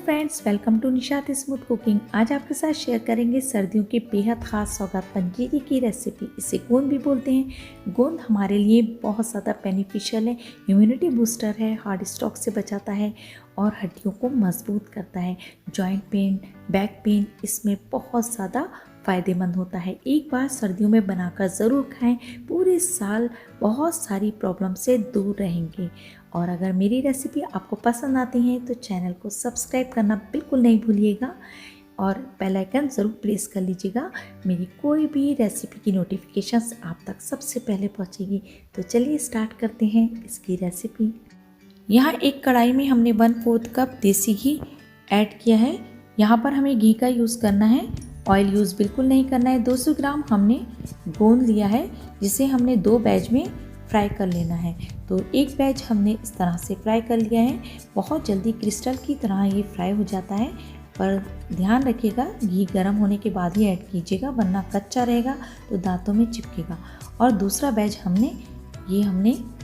Friends, welcome to Nishat smooth cooking. आज आपके साथ शेयर करेंगे सर्दियों की बेहद ख़ास सौगात पंजीरी की रेसिपी। इसे गोंद भी बोलते हैं। गोंद हमारे लिए बहुत ज़्यादा बेनिफिशियल है, इम्यूनिटी बूस्टर है, हार्ट स्ट्रोक से बचाता है और हड्डियों को मजबूत करता है। जॉइंट पेन, बैक पेन इसमें बहुत ज़्यादा फ़ायदेमंद होता है। एक बार सर्दियों में बनाकर ज़रूर खाएं, पूरे साल बहुत सारी प्रॉब्लम से दूर रहेंगे। और अगर मेरी रेसिपी आपको पसंद आती है तो चैनल को सब्सक्राइब करना बिल्कुल नहीं भूलिएगा और बेल आइकन ज़रूर प्रेस कर लीजिएगा। मेरी कोई भी रेसिपी की नोटिफिकेशंस आप तक सबसे पहले पहुंचेगी। तो चलिए स्टार्ट करते हैं इसकी रेसिपी। यहाँ एक कढ़ाई में हमने 1/4 कप देसी घी ऐड किया है। यहाँ पर हमें घी का यूज़ करना है, ऑयल यूज़ बिल्कुल नहीं करना है। 200 ग्राम हमने गोंद लिया है जिसे हमने 2 बैच में फ्राई कर लेना है। तो एक बैच हमने इस तरह से फ्राई कर लिया है। बहुत जल्दी क्रिस्टल की तरह ये फ्राई हो जाता है, पर ध्यान रखिएगा घी गर्म होने के बाद ही ऐड कीजिएगा, वरना कच्चा रहेगा तो दांतों में चिपकेगा। और दूसरा बैच हमने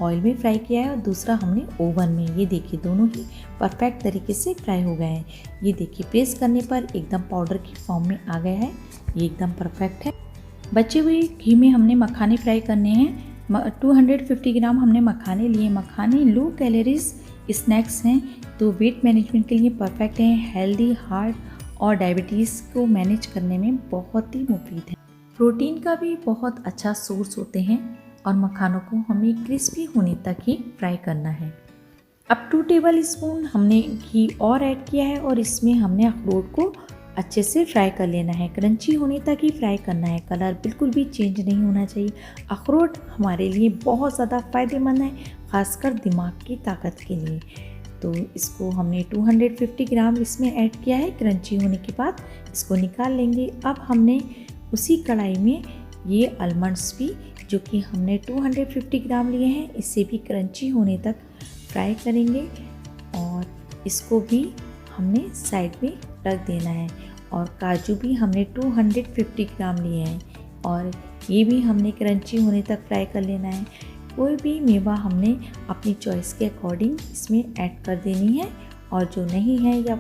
ऑयल में फ्राई किया है और दूसरा हमने ओवन में। ये देखिए दोनों ही परफेक्ट तरीके से फ्राई हो गए हैं। ये देखिए प्रेस करने पर एकदम पाउडर की फॉर्म में आ गया है। ये एकदम परफेक्ट है। बचे हुए घी में हमने मखाने फ्राई करने हैं। 250 ग्राम हमने मखाने लिए। मखाने लो कैलोरीज स्नैक्स हैं, तो वेट मैनेजमेंट के लिए परफेक्ट हैं। हेल्दी हार्ट और डायबिटीज़ को मैनेज करने में बहुत ही मुफीद है। प्रोटीन का भी बहुत अच्छा सोर्स होते हैं और मखानों को हमें क्रिस्पी होने तक ही फ्राई करना है। अब 2 टेबल स्पून हमने घी और ऐड किया है और इसमें हमने अखरोट को अच्छे से फ्राई कर लेना है। क्रंची होने तक ही फ्राई करना है, कलर बिल्कुल भी चेंज नहीं होना चाहिए। अखरोट हमारे लिए बहुत ज़्यादा फ़ायदेमंद है, खासकर दिमाग की ताकत के लिए। तो इसको हमने 250 ग्राम इसमें ऐड किया है। क्रंची होने के बाद इसको निकाल लेंगे। अब हमने उसी कढ़ाई में ये आलमंड्स भी, जो कि हमने 250 ग्राम लिए हैं, इसे भी क्रंची होने तक फ्राई करेंगे और इसको भी हमने साइड में रख देना है। और काजू भी हमने 250 ग्राम लिए हैं और ये भी हमने क्रंची होने तक फ्राई कर लेना है। कोई भी मेवा हमने अपनी चॉइस के अकॉर्डिंग इसमें ऐड कर देनी है और जो नहीं है या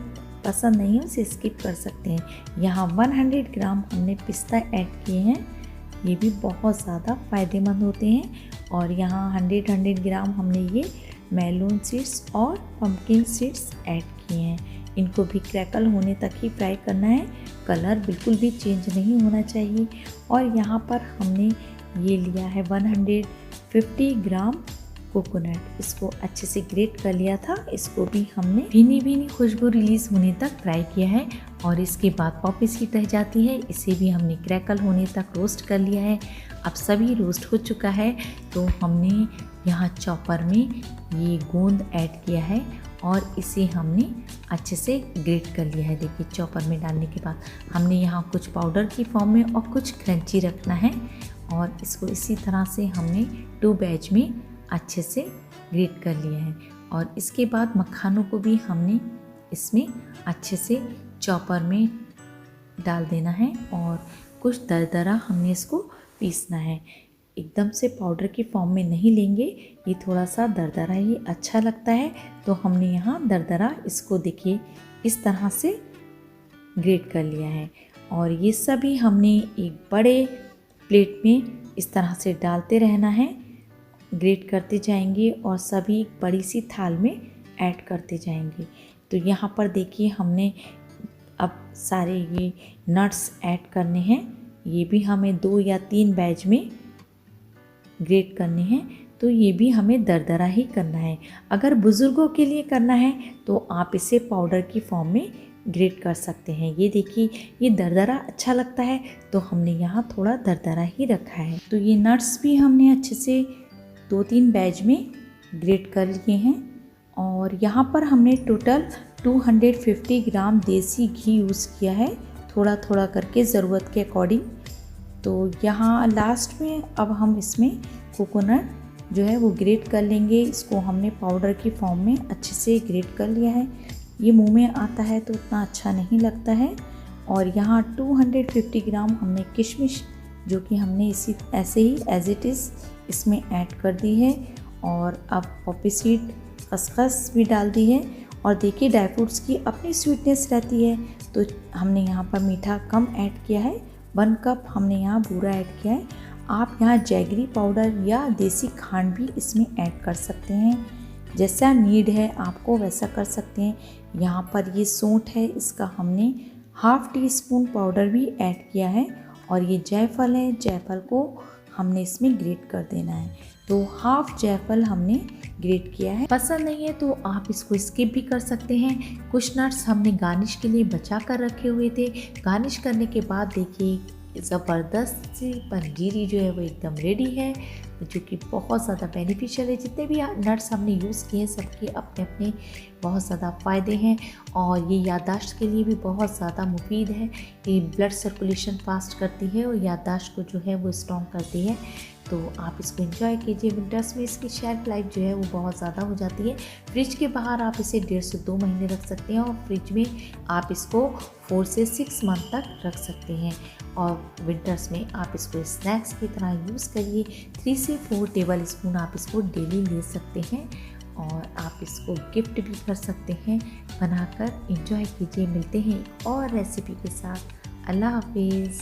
पसंद नहीं है उसे स्किप कर सकते हैं। यहाँ 100 ग्राम हमने पिस्ता ऐड किए हैं, ये भी बहुत ज़्यादा फ़ायदेमंद होते हैं। और यहाँ 100 ग्राम हमने ये मेलोन सीड्स और पम्पकिन सीड्स ऐड किए हैं। इनको भी क्रैकल होने तक ही फ्राई करना है, कलर बिल्कुल भी चेंज नहीं होना चाहिए। और यहाँ पर हमने ये लिया है 150 ग्राम कोकोनट, इसको अच्छे से ग्रेट कर लिया था। इसको भी हमने भीनी भीनी खुशबू रिलीज़ होने तक फ्राई किया है और इसके बाद पॉपी सीड रह जाती है, इसे भी हमने क्रैकल होने तक रोस्ट कर लिया है। अब सभी रोस्ट हो चुका है तो हमने यहाँ चॉपर में ये गोंद ऐड किया है और इसे हमने अच्छे से ग्रेट कर लिया है। देखिए चॉपर में डालने के बाद हमने यहाँ कुछ पाउडर की फॉर्म में और कुछ क्रंची रखना है और इसको इसी तरह से हमने 2 बैच में अच्छे से ग्रेट कर लिया है। और इसके बाद मखानों को भी हमने इसमें अच्छे से चॉपर में डाल देना है और कुछ दरदरा हमने इसको पीसना है। एकदम से पाउडर की फॉर्म में नहीं लेंगे, ये थोड़ा सा दरदरा ही अच्छा लगता है। तो हमने यहाँ दरदरा इसको देखिए इस तरह से ग्रेट कर लिया है और ये सभी हमने एक बड़े प्लेट में इस तरह से डालते रहना है, ग्रेट करते जाएंगे और सभी एक बड़ी सी थाल में ऐड करते जाएंगे। तो यहाँ पर देखिए हमने अब सारे ये नट्स ऐड करने हैं। ये भी हमें 2 या 3 बैच में ग्रेट करने हैं, तो ये भी हमें दरदरा ही करना है। अगर बुज़ुर्गों के लिए करना है तो आप इसे पाउडर की फॉर्म में ग्रेट कर सकते हैं। ये देखिए ये दरदरा अच्छा लगता है तो हमने यहाँ थोड़ा दरदरा ही रखा है। तो ये नट्स भी हमने अच्छे से 2-3 बैच में ग्रेट कर लिए हैं और यहाँ पर हमने टोटल 250 ग्राम देसी घी यूज़ किया है, थोड़ा थोड़ा करके ज़रूरत के अकॉर्डिंग। तो यहाँ लास्ट में अब हम इसमें कोकोनट जो है वो ग्रेट कर लेंगे। इसको हमने पाउडर की फॉर्म में अच्छे से ग्रेट कर लिया है। ये मुंह में आता है तो उतना अच्छा नहीं लगता है। और यहाँ 250 ग्राम हमने किशमिश, जो कि हमने इसी ऐसे ही एज इट इज़ इसमें ऐड कर दी है। और अब पॉपी सीड खसखस भी डाल दी है और देखिए ड्राई फ्रूट्स की अपनी स्वीटनेस रहती है, तो हमने यहाँ पर मीठा कम ऐड किया है। 1 कप हमने यहाँ बूरा ऐड किया है। आप यहाँ जैगरी पाउडर या देसी खांड भी इसमें ऐड कर सकते हैं, जैसा नीड है आपको वैसा कर सकते हैं। यहाँ पर ये सौंठ है, इसका हमने ½ टीस्पून पाउडर भी ऐड किया है। और ये जायफल है, जायफल को हमने इसमें ग्रेट कर देना है, तो हाफ जायफल हमने ग्रेट किया है। पसंद नहीं है तो आप इसको स्किप भी कर सकते हैं। कुछ नट्स हमने गार्निश के लिए बचा कर रखे हुए थे। गार्निश करने के बाद देखिए ज़बरदस्त सी पंजीरी जो है वो एकदम रेडी है, जो कि बहुत ज़्यादा बेनिफिशियल है। जितने भी नट्स हमने यूज़ किए हैं सबके अपने अपने बहुत ज़्यादा फ़ायदे हैं, और ये याददाश्त के लिए भी बहुत ज़्यादा मुफीद है। ये ब्लड सर्कुलेशन फास्ट करती है और याददाश्त को जो है वो स्ट्रॉन्ग करती है। तो आप इसको एंजॉय कीजिए। विंटर्स में इसकी शेल्फ लाइफ जो है वो बहुत ज़्यादा हो जाती है। फ्रिज के बाहर आप इसे 1.5 से 2 महीने रख सकते हैं, और फ्रिज में आप इसको 4 से 6 मंथ तक रख सकते हैं। और विंटर्स में आप इसको स्नैक्स की तरह यूज़ करिए। 3 से 4 टेबल स्पून आप इसको डेली ले सकते हैं, और आप इसको गिफ्ट भी कर सकते हैं। बनाकर एंजॉय कीजिए। मिलते हैं एक और रेसिपी के साथ। अल्लाह हाफिज़।